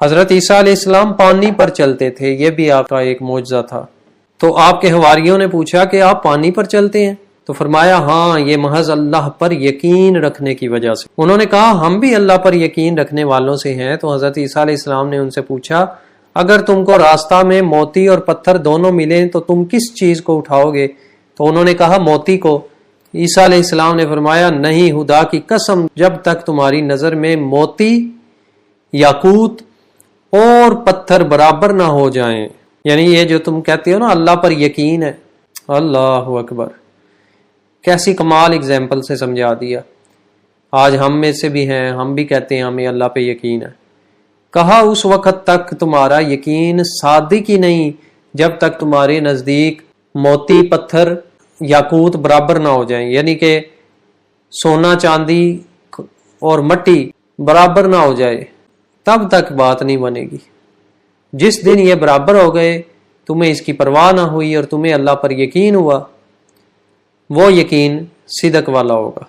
حضرت عیسیٰ علیہ السلام پانی پر چلتے تھے، یہ بھی آپ کا ایک معجزہ تھا۔ تو آپ کے حواریوں نے پوچھا کہ آپ پانی پر چلتے ہیں؟ تو فرمایا ہاں، یہ محض اللہ پر یقین رکھنے کی وجہ سے۔ انہوں نے کہا ہم بھی اللہ پر یقین رکھنے والوں سے ہیں۔ تو حضرت عیسیٰ علیہ السلام نے ان سے پوچھا اگر تم کو راستہ میں موتی اور پتھر دونوں ملیں تو تم کس چیز کو اٹھاؤ گے؟ تو انہوں نے کہا موتی کو۔ عیسیٰ علیہ السلام نے فرمایا نہیں، خدا کی قسم، جب تک تمہاری نظر میں موتی، یاقوت اور پتھر برابر نہ ہو جائیں، یعنی یہ جو تم کہتے ہو نا اللہ پر یقین ہے، اللہ اکبر، کیسی کمال اگزامپل سے سمجھا دیا۔ آج ہم میں سے بھی ہیں، ہم بھی کہتے ہیں ہمیں اللہ پہ یقین ہے۔ کہا اس وقت تک تمہارا یقین صادق ہی نہیں جب تک تمہارے نزدیک موتی، پتھر، یاقوت برابر نہ ہو جائیں، یعنی کہ سونا، چاندی اور مٹی برابر نہ ہو جائے، تب تک بات نہیں بنے گی۔ جس دن یہ برابر ہو گئے، تمہیں اس کی پرواہ نہ ہوئی اور تمہیں اللہ پر یقین ہوا، وہ یقین صدق والا ہوگا۔